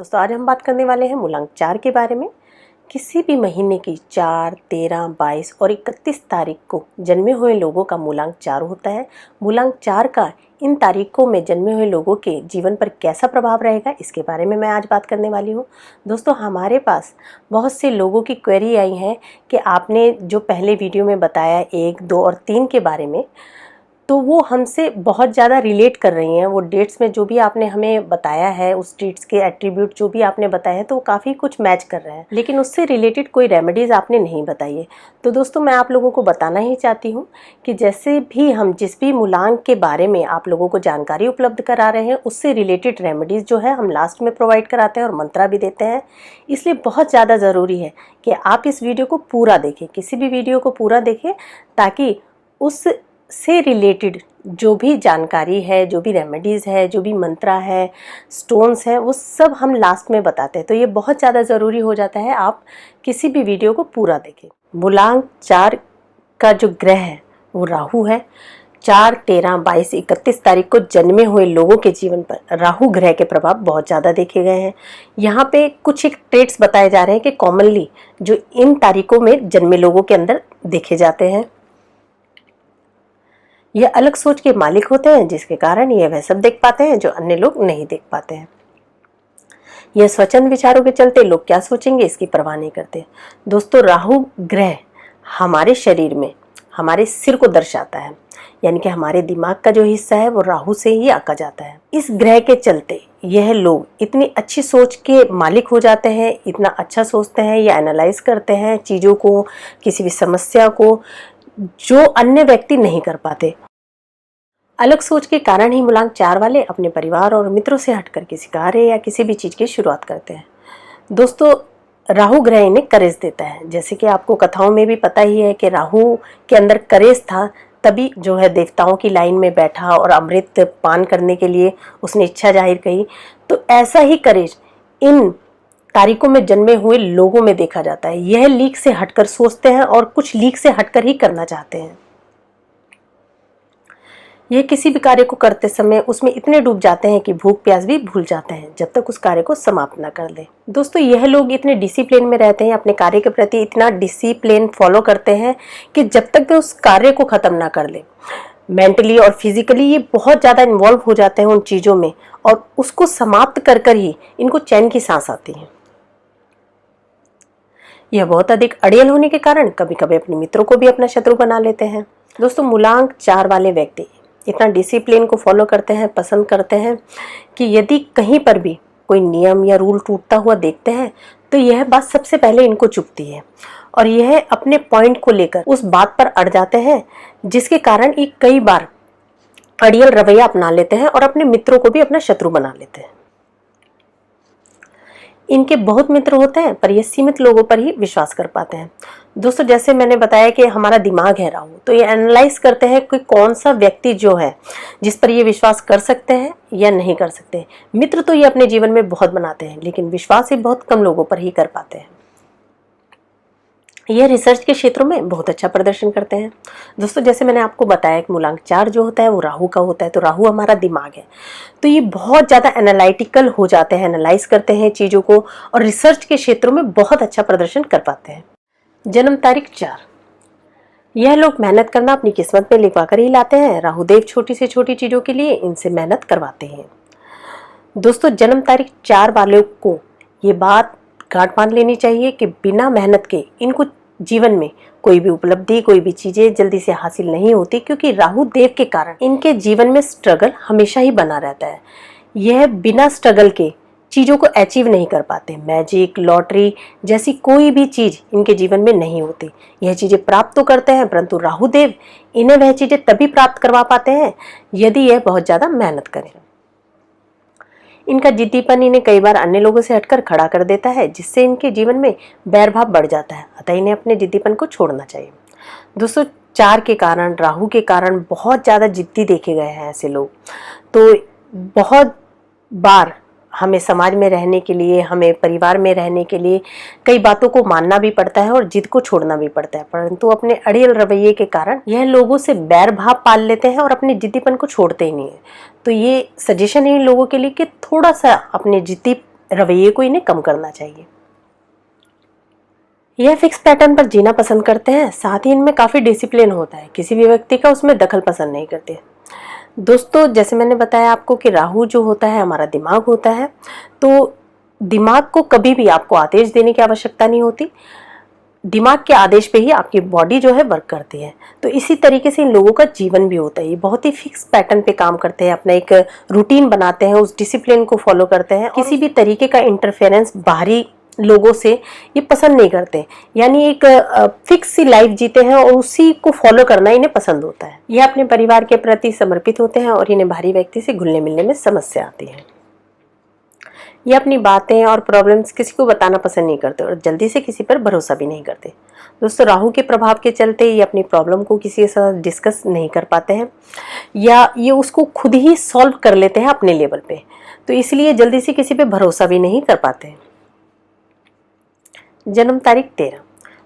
दोस्तों आज हम बात करने वाले हैं मूलांक 4 के बारे में। किसी भी महीने की 4, 13, 22 और 31 तारीख को जन्मे हुए लोगों का मूलांक 4 होता है। मूलांक 4 का इन तारीखों में जन्मे हुए लोगों के जीवन पर कैसा प्रभाव रहेगा, इसके बारे में मैं आज बात करने वाली हूँ। दोस्तों हमारे पास बहुत से लोगों की क्वेरी आई है कि आपने जो पहले वीडियो में बताया 1, 2 और 3 के बारे में, तो वो हमसे बहुत ज़्यादा रिलेट कर रही हैं। वो डेट्स में जो भी आपने हमें बताया है, उस डेट्स के एट्रीब्यूट जो भी आपने बताए हैं, तो वो काफ़ी कुछ मैच कर रहे हैं, लेकिन उससे रिलेटेड कोई रेमेडीज़ आपने नहीं बताई है। तो दोस्तों मैं आप लोगों को बताना ही चाहती हूँ कि जैसे भी हम जिस भी मूलांक के बारे में आप लोगों को जानकारी उपलब्ध करा रहे हैं, उससे रिलेटेड रेमेडीज़ जो है हम लास्ट में प्रोवाइड कराते हैं और मंत्रा भी देते हैं। इसलिए बहुत ज़्यादा ज़रूरी है कि आप इस वीडियो को पूरा देखें, किसी भी वीडियो को पूरा देखें, ताकि उस से रिलेटेड जो भी जानकारी है, जो भी रेमेडीज़ है, जो भी मंत्रा है, स्टोन्स है, वो सब हम लास्ट में बताते हैं। तो ये बहुत ज़्यादा ज़रूरी हो जाता है आप किसी भी वीडियो को पूरा देखें। मूलांक 4 का जो ग्रह है वो राहु है। 4, 13, 22, 31 तारीख को जन्मे हुए लोगों के जीवन पर राहु ग्रह के प्रभाव बहुत ज़्यादा देखे गए हैं। यहाँ पे कुछ एक ट्रेट्स बताए जा रहे हैं कि कॉमनली जो इन तारीखों में जन्मे लोगों के अंदर देखे जाते हैं। ये अलग सोच के मालिक होते हैं, जिसके कारण ये वह सब देख पाते हैं जो अन्य लोग नहीं देख पाते हैं। यह स्वच्छंद विचारों के चलते लोग क्या सोचेंगे इसकी परवाह नहीं करते। दोस्तों राहु ग्रह हमारे शरीर में हमारे सिर को दर्शाता है, यानी कि हमारे दिमाग का जो हिस्सा है वो राहु से ही आका जाता है। इस ग्रह के चलते यह लोग इतनी अच्छी सोच के मालिक हो जाते हैं, इतना अच्छा सोचते हैं या एनालाइज करते हैं चीज़ों को, किसी भी समस्या को, जो अन्य व्यक्ति नहीं कर पाते। अलग सोच के कारण ही मूलांक 4 वाले अपने परिवार और मित्रों से हटकर किसी कार्य या किसी भी चीज़ की शुरुआत करते हैं। दोस्तों राहु ग्रह इन्हें करेज देता है, जैसे कि आपको कथाओं में भी पता ही है कि राहु के अंदर करेज था, तभी जो है देवताओं की लाइन में बैठा और अमृत पान करने के लिए उसने इच्छा जाहिर कही। तो ऐसा ही करेज इन तारीखों में जन्मे हुए लोगों में देखा जाता है। यह लीक से हटकर सोचते हैं और कुछ लीक से हटकर ही करना चाहते हैं। यह किसी भी कार्य को करते समय उसमें इतने डूब जाते हैं कि भूख प्यास भी भूल जाते हैं जब तक उस कार्य को समाप्त न कर ले। दोस्तों यह लोग इतने डिसिप्लिन में रहते हैं, अपने कार्य के प्रति इतना डिसिप्लिन फॉलो करते हैं कि जब तक वे उस कार्य को खत्म ना कर ले, मेंटली और फिजिकली ये बहुत ज़्यादा इन्वॉल्व हो जाते हैं उन चीज़ों में, और उसको समाप्त कर कर ही इनको चैन की सांस आती है। यह बहुत अधिक अड़ियल होने के कारण कभी कभी अपने मित्रों को भी अपना शत्रु बना लेते हैं। दोस्तों मूलांक 4 वाले व्यक्ति इतना डिसिप्लिन को फॉलो करते हैं, पसंद करते हैं कि यदि कहीं पर भी कोई नियम या रूल टूटता हुआ देखते हैं तो यह बात सबसे पहले इनको चुभती है और यह अपने पॉइंट को लेकर उस बात पर अड़ जाते हैं, जिसके कारण ये कई बार अड़ियल रवैया अपना लेते हैं और अपने मित्रों को भी अपना शत्रु बना लेते हैं। इनके बहुत मित्र होते हैं पर ये सीमित लोगों पर ही विश्वास कर पाते हैं। दोस्तों जैसे मैंने बताया कि हमारा दिमाग है राहु, तो ये एनालाइज करते हैं कि कौन सा व्यक्ति जो है जिस पर ये विश्वास कर सकते हैं या नहीं कर सकते। मित्र तो ये अपने जीवन में बहुत बनाते हैं, लेकिन विश्वास ये बहुत कम लोगों पर ही कर पाते हैं। यह रिसर्च के क्षेत्रों में बहुत अच्छा प्रदर्शन करते हैं। दोस्तों जैसे मैंने आपको बताया कि मूलांक 4 जो होता है वो राहु का होता है, तो राहु हमारा दिमाग है, तो ये बहुत ज़्यादा एनालिटिकल हो जाते हैं, एनालाइज करते हैं चीज़ों को और रिसर्च के क्षेत्रों में बहुत अच्छा प्रदर्शन कर पाते हैं। जन्म तारीख 4, यह लोग मेहनत करना अपनी किस्मत में लिखवा कर ही लाते हैं। राहुदेव छोटी से छोटी चीज़ों के लिए इनसे मेहनत करवाते हैं। दोस्तों जन्म तारीख 4 वालों को ये बात गांठ बांध लेनी चाहिए कि बिना मेहनत के इनको जीवन में कोई भी उपलब्धि, कोई भी चीज़ें जल्दी से हासिल नहीं होती, क्योंकि राहु देव के कारण इनके जीवन में स्ट्रगल हमेशा ही बना रहता है। यह बिना स्ट्रगल के चीज़ों को अचीव नहीं कर पाते। मैजिक, लॉटरी जैसी कोई भी चीज़ इनके जीवन में नहीं होती। यह चीज़ें प्राप्त तो करते हैं, परंतु राहु देव इन्हें वह चीज़ें तभी प्राप्त करवा पाते हैं यदि यह बहुत ज़्यादा मेहनत करें। इनका जिद्दीपन इन्हें कई बार अन्य लोगों से हटकर खड़ा कर देता है, जिससे इनके जीवन में बैरभाव बढ़ जाता है। अतः इन्हें अपने जिद्दीपन को छोड़ना चाहिए। दोस्तों 4 के कारण, राहु के कारण बहुत ज़्यादा जिद्दी देखे गए हैं ऐसे लोग। तो बहुत बार हमें समाज में रहने के लिए, हमें परिवार में रहने के लिए कई बातों को मानना भी पड़ता है और जिद को छोड़ना भी पड़ता है, परंतु अपने अड़ियल रवैये के कारण यह लोगों से बैर भाव पाल लेते हैं और अपने जिद्दीपन को छोड़ते ही नहीं है। तो ये सजेशन है इन लोगों के लिए कि थोड़ा सा अपने जिद्दी रवैये को इन्हें कम करना चाहिए। यह फिक्स पैटर्न पर जीना पसंद करते हैं, साथ ही इनमें काफ़ी डिसिप्लिन होता है, किसी भी व्यक्ति का उसमें दखल पसंद नहीं करते। दोस्तों, जैसे मैंने बताया आपको कि राहु जो होता है हमारा दिमाग होता है, तो दिमाग को कभी भी आपको आदेश देने की आवश्यकता नहीं होती, दिमाग के आदेश पे ही आपकी बॉडी जो है वर्क करती है। तो इसी तरीके से इन लोगों का जीवन भी होता है, ये बहुत ही फिक्स पैटर्न पे काम करते हैं, अपना एक रूटीन बनाते हैं, उस डिसिप्लिन को फॉलो करते हैं, किसी भी तरीके का इंटरफेरेंस बाहरी लोगों से ये पसंद नहीं करते, यानी एक फिक्स सी लाइफ जीते हैं और उसी को फॉलो करना इन्हें पसंद होता है। ये अपने परिवार के प्रति समर्पित होते हैं और इन्हें बाहरी व्यक्ति से घुलने मिलने में समस्या आती है। ये अपनी बातें और प्रॉब्लम्स किसी को बताना पसंद नहीं करते और जल्दी से किसी पर भरोसा भी नहीं करते। दोस्तों, राहु के प्रभाव के चलते ये अपनी प्रॉब्लम को किसी के साथ डिस्कस नहीं कर पाते हैं या ये उसको खुद ही सॉल्व कर लेते हैं अपने लेवल पे, तो इसलिए जल्दी से किसी पे भरोसा भी नहीं कर पाते हैं। जन्म तारीख 13।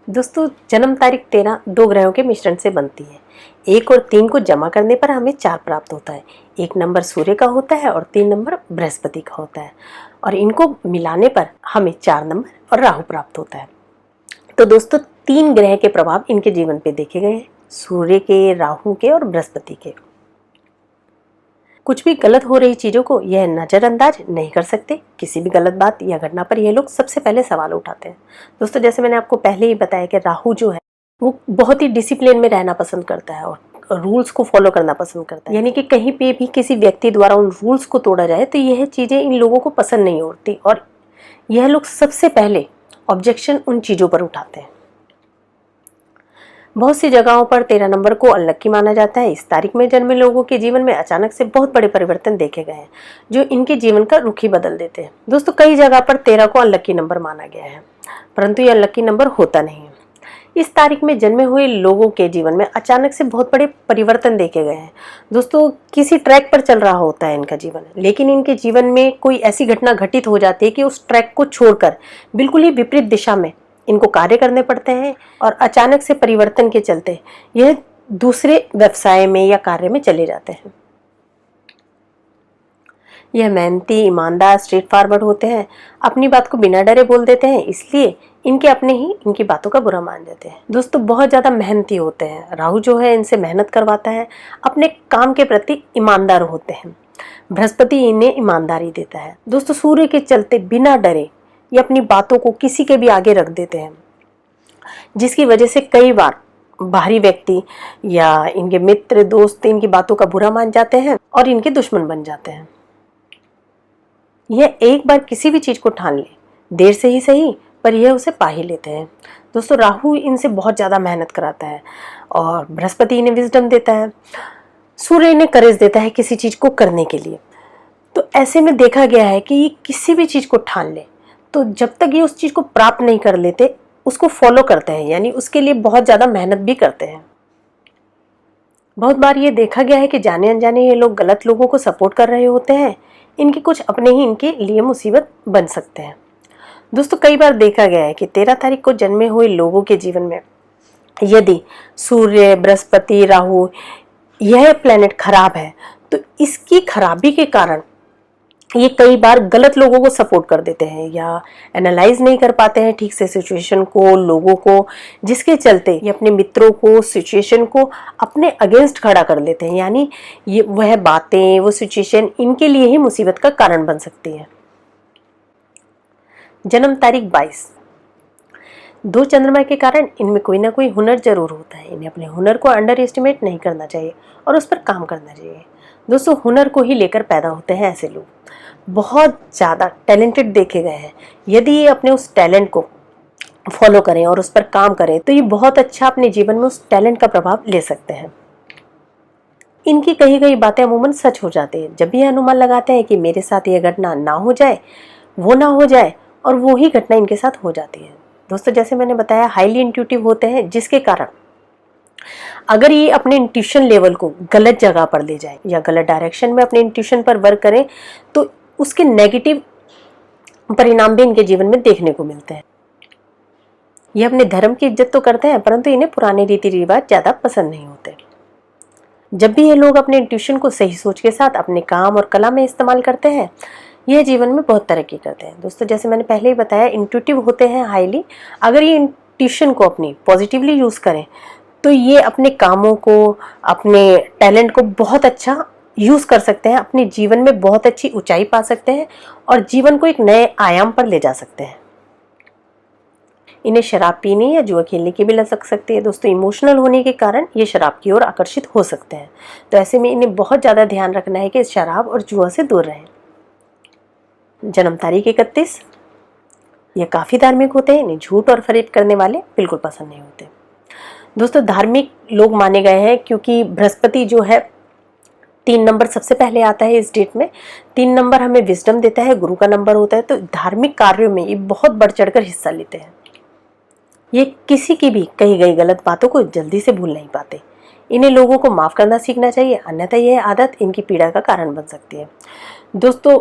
दोस्तों, जन्म तारीख 13 दो ग्रहों के मिश्रण से बनती है। 1 और 3 को जमा करने पर हमें 4 प्राप्त होता है। 1 नंबर सूर्य का होता है और 3 नंबर बृहस्पति का होता है, और इनको मिलाने पर हमें 4 नंबर और राहु प्राप्त होता है। तो दोस्तों, 3 ग्रह के प्रभाव इनके जीवन पे देखे गए हैं, सूर्य के, राहु के और बृहस्पति के। कुछ भी गलत हो रही चीज़ों को यह नज़रअंदाज नहीं कर सकते। किसी भी गलत बात या घटना पर यह लोग सबसे पहले सवाल उठाते हैं। दोस्तों, जैसे मैंने आपको पहले ही बताया कि राहु जो है वो बहुत ही डिसिप्लिन में रहना पसंद करता है और रूल्स को फॉलो करना पसंद करता है, यानी कि कहीं पे भी किसी व्यक्ति द्वारा उन रूल्स को तोड़ा जाए तो यह चीज़ें इन लोगों को पसंद नहीं होती और यह लोग सबसे पहले ऑब्जेक्शन उन चीज़ों पर उठाते हैं। बहुत सी जगहों पर 13 नंबर को अनलक्की माना जाता है। इस तारीख में जन्मे लोगों के जीवन में अचानक से बहुत बड़े परिवर्तन देखे गए हैं जो इनके जीवन का रुख ही बदल देते हैं। दोस्तों, कई जगह पर 13 को अनलक्की नंबर माना गया है, परंतु यह अनलक्की नंबर होता नहीं है। इस तारीख में जन्मे हुए लोगों के जीवन में अचानक से बहुत बड़े परिवर्तन देखे गए हैं। दोस्तों, किसी ट्रैक पर चल रहा होता है इनका जीवन, लेकिन इनके जीवन में कोई ऐसी घटना घटित हो जाती है कि उस ट्रैक को छोड़कर बिल्कुल ही विपरीत दिशा में इनको कार्य करने पड़ते हैं और अचानक से परिवर्तन के चलते यह दूसरे व्यवसाय में या कार्य में चले जाते हैं। यह मेहनती, ईमानदार, स्ट्रेट फॉरवर्ड होते हैं, अपनी बात को बिना डरे बोल देते हैं, इसलिए इनके अपने ही इनकी बातों का बुरा मान जाते हैं। दोस्तों, बहुत ज़्यादा मेहनती होते हैं। राहु जो है इनसे मेहनत करवाता है, अपने काम के प्रति ईमानदार होते हैं। बृहस्पति इन्हें ईमानदारी देता है। दोस्तों, सूर्य के चलते बिना डरे ये अपनी बातों को किसी के भी आगे रख देते हैं, जिसकी वजह से कई बार बाहरी व्यक्ति या इनके मित्र, दोस्त इनकी बातों का बुरा मान जाते हैं और इनके दुश्मन बन जाते हैं। यह एक बार किसी भी चीज़ को ठान ले, देर से ही सही पर यह उसे पा ही लेते हैं। दोस्तों, राहु इनसे बहुत ज़्यादा मेहनत कराता है और बृहस्पति इन्हें विजडम देता है। सूर्य इन्हें करेज देता है किसी चीज़ को करने के लिए। तो ऐसे में देखा गया है कि ये किसी भी चीज़ को ठान ले तो जब तक ये उस चीज़ को प्राप्त नहीं कर लेते उसको फॉलो करते हैं, यानी उसके लिए बहुत ज़्यादा मेहनत भी करते हैं। बहुत बार ये देखा गया है कि जाने अनजाने ये लोग गलत लोगों को सपोर्ट कर रहे होते हैं, इनके कुछ अपने ही इनके लिए मुसीबत बन सकते हैं। दोस्तों, कई बार देखा गया है कि 13 तारीख को जन्मे हुए लोगों के जीवन में यदि सूर्य, बृहस्पति, राहु यह प्लैनेट खराब है तो इसकी खराबी के कारण ये कई बार गलत लोगों को सपोर्ट कर देते हैं या एनालाइज नहीं कर पाते हैं ठीक से सिचुएशन को, लोगों को, जिसके चलते ये अपने मित्रों को, सिचुएशन को अपने अगेंस्ट खड़ा कर लेते हैं, यानी ये वह बातें, वो सिचुएशन इनके लिए ही मुसीबत का कारण बन सकती है। जन्म तारीख 22। 2 चंद्रमा के कारण इनमें कोई ना कोई हुनर जरूर होता है। इन्हें अपने हुनर को अंडर एस्टिमेट नहीं करना चाहिए और उस पर काम करना चाहिए। दोस्तों, हुनर को ही लेकर पैदा होते हैं ऐसे लोग, बहुत ज़्यादा टैलेंटेड देखे गए हैं। यदि ये अपने उस टैलेंट को फॉलो करें और उस पर काम करें तो ये बहुत अच्छा अपने जीवन में उस टैलेंट का प्रभाव ले सकते हैं। इनकी कही गई बातें अमूमन सच हो जाती है। जब भी ये अनुमान लगाते हैं कि मेरे साथ ये घटना ना हो जाए, वो ना हो जाए, और वो ही घटना इनके साथ हो जाती है। दोस्तों, जैसे मैंने बताया, हाईली इंट्यूटिव होते हैं, जिसके कारण अगर ये अपने इंट्यूशन लेवल को गलत जगह पर ले जाए या गलत डायरेक्शन में अपने इंट्यूशन पर वर्क करें तो उसके नेगेटिव परिणाम भी इनके जीवन में देखने को मिलते हैं। ये अपने धर्म की इज्जत तो करते हैं, परंतु इन्हें पुराने रीति रिवाज ज़्यादा पसंद नहीं होते। जब भी ये लोग अपने इंट्यूशन को सही सोच के साथ अपने काम और कला में इस्तेमाल करते हैं, यह जीवन में बहुत तरक्की करते हैं। दोस्तों जैसे मैंने पहले ही बताया, इंट्यूटिव होते हैं हाईली। अगर ये इंट्यूशन को अपनी पॉजिटिवली यूज़ करें तो ये अपने कामों को, अपने टैलेंट को बहुत अच्छा यूज़ कर सकते हैं, अपने जीवन में बहुत अच्छी ऊंचाई पा सकते हैं और जीवन को एक नए आयाम पर ले जा सकते हैं। इन्हें शराब पीने या जुआ खेलने की भी लत लग सकती है। दोस्तों इमोशनल होने के कारण ये शराब की ओर आकर्षित हो सकते हैं, तो ऐसे में इन्हें बहुत ज़्यादा ध्यान रखना है कि शराब और जुआ से दूर रहें। जन्म तारीख 31, ये काफ़ी धार्मिक होते हैं। इन्हें झूठ और फरेब करने वाले बिल्कुल पसंद नहीं होते। दोस्तों धार्मिक लोग माने गए हैं क्योंकि बृहस्पति जो है 3 नंबर सबसे पहले आता है इस डेट में। 3 नंबर हमें विजडम देता है, गुरु का नंबर होता है, तो धार्मिक कार्यों में ये बहुत बढ़ चढ़कर हिस्सा लेते हैं। ये किसी की भी कही गई गलत बातों को जल्दी से भूल नहीं पाते। इन्हें लोगों को माफ़ करना सीखना चाहिए, अन्यथा यह आदत इनकी पीड़ा का कारण बन सकती है। दोस्तों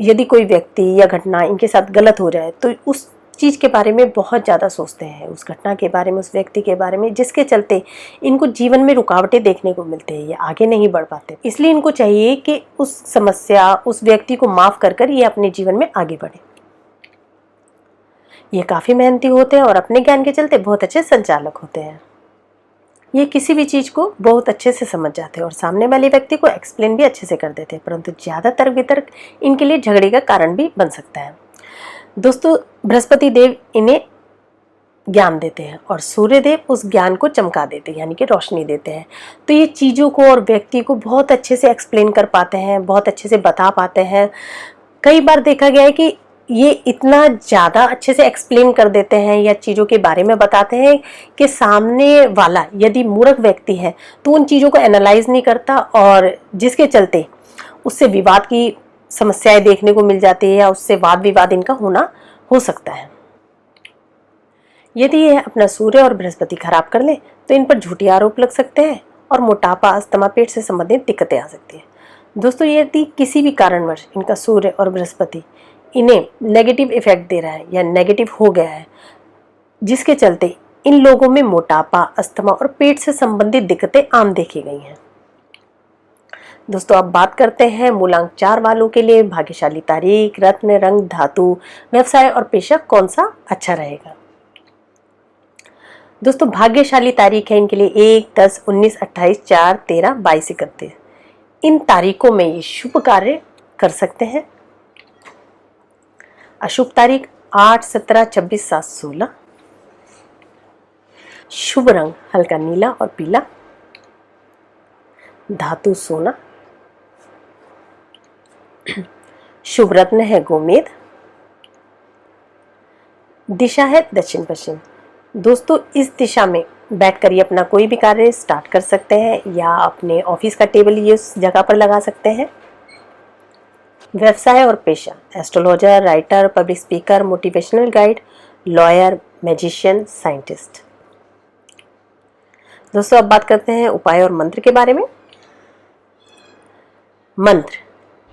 यदि कोई व्यक्ति या घटना इनके साथ गलत हो जाए तो उस चीज़ के बारे में बहुत ज़्यादा सोचते हैं, उस घटना के बारे में, उस व्यक्ति के बारे में, जिसके चलते इनको जीवन में रुकावटें देखने को मिलते हैं, ये आगे नहीं बढ़ पाते। इसलिए इनको चाहिए कि उस समस्या, उस व्यक्ति को माफ़ कर कर ये अपने जीवन में आगे बढ़े। ये काफ़ी मेहनती होते हैं और अपने ज्ञान के चलते बहुत अच्छे संचालक होते हैं। ये किसी भी चीज़ को बहुत अच्छे से समझ जाते हैं और सामने वाले व्यक्ति को एक्सप्लेन भी अच्छे से कर देते हैं, परंतु ज़्यादा तर्क वितर्क इनके लिए झगड़े का कारण भी बन सकता है। दोस्तों बृहस्पति देव इन्हें ज्ञान देते हैं और सूर्य देव उस ज्ञान को चमका देते हैं, यानी कि रोशनी देते हैं। तो ये चीज़ों को और व्यक्ति को बहुत अच्छे से एक्सप्लेन कर पाते हैं, बहुत अच्छे से बता पाते हैं। कई बार देखा गया है कि ये इतना ज़्यादा अच्छे से एक्सप्लेन कर देते हैं या चीज़ों के बारे में बताते हैं कि सामने वाला यदि मूर्ख व्यक्ति है तो उन चीज़ों को एनालाइज नहीं करता और जिसके चलते उससे विवाद की समस्याएं देखने को मिल जाती है या उससे वाद विवाद इनका होना हो सकता है। यदि यह अपना सूर्य और बृहस्पति खराब कर ले तो इन पर झूठे आरोप लग सकते हैं और मोटापा, अस्थमा, पेट से संबंधित दिक्कतें आ सकती हैं। दोस्तों यदि किसी भी कारणवश इनका सूर्य और बृहस्पति इन्हें नेगेटिव इफेक्ट दे रहा है या नेगेटिव हो गया है, जिसके चलते इन लोगों में मोटापा, अस्थमा और पेट से संबंधित दिक्कतें आम देखी गई हैं। दोस्तों अब बात करते हैं मूलांक 4 वालों के लिए भाग्यशाली तारीख, रत्न, रंग, धातु, व्यवसाय और पेशा कौन सा अच्छा रहेगा। दोस्तों भाग्यशाली तारीख है इनके लिए 1, 10, 19, 28, 4, 13, 22, 31। इन तारीखों में ये शुभ कार्य कर सकते हैं। अशुभ तारीख 8, 17, 26, 7, 16। शुभ रंग हल्का नीला और पीला। धातु सोना। शुभ रत्न है गोमेद। दिशा है दक्षिण पश्चिम। दोस्तों इस दिशा में बैठकर ये अपना कोई भी कार्य स्टार्ट कर सकते हैं या अपने ऑफिस का टेबल ये उस जगह पर लगा सकते हैं। व्यवसाय और पेशा, astrologer, writer, public speaker, motivational guide, lawyer, magician, scientist. दोस्तों अब बात करते हैं उपाय और मंत्र के बारे में। मंत्र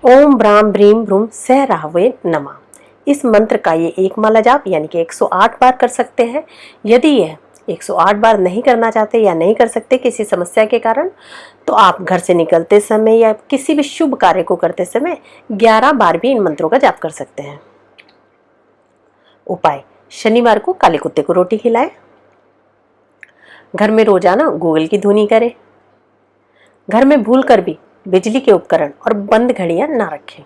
ओम ब्राम ब्रीम ब्रूम सह राहवे नमः। इस मंत्र का ये एक माला जाप यानी कि 108 बार कर सकते हैं। यदि यह 108 बार नहीं करना चाहते या नहीं कर सकते किसी समस्या के कारण, तो आप घर से निकलते समय या किसी भी शुभ कार्य को करते समय 11 बार भी इन मंत्रों का जाप कर सकते हैं। उपाय शनिवार को काले कुत्ते को रोटी खिलाएं। घर में रोजाना गूगल की धुनी करें। घर में भूलकर भी बिजली के उपकरण और बंद घड़ियां ना रखें।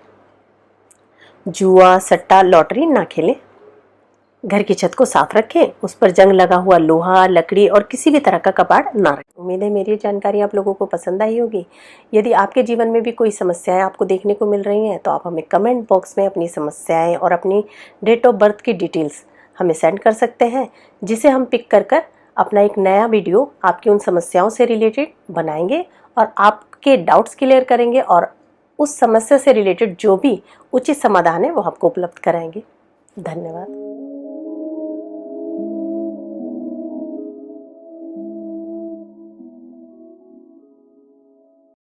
जुआ, सट्टा, लॉटरी ना खेलें। घर की छत को साफ रखें, उस पर जंग लगा हुआ लोहा, लकड़ी और किसी भी तरह का कबाड़ ना रखें। उम्मीद है मेरी जानकारी आप लोगों को पसंद आई होगी। यदि आपके जीवन में भी कोई समस्याएं आपको देखने को मिल रही हैं तो आप हमें कमेंट बॉक्स में अपनी समस्याएं और अपनी डेट ऑफ बर्थ की डिटेल्स हमें सेंड कर सकते हैं, जिसे हम पिक कर अपना एक नया वीडियो आपकी उन समस्याओं से रिलेटेड बनाएंगे और आपके डाउट्स क्लियर करेंगे और उस समस्या से रिलेटेड जो भी उचित समाधान है वो आपको उपलब्ध कराएंगे। धन्यवाद।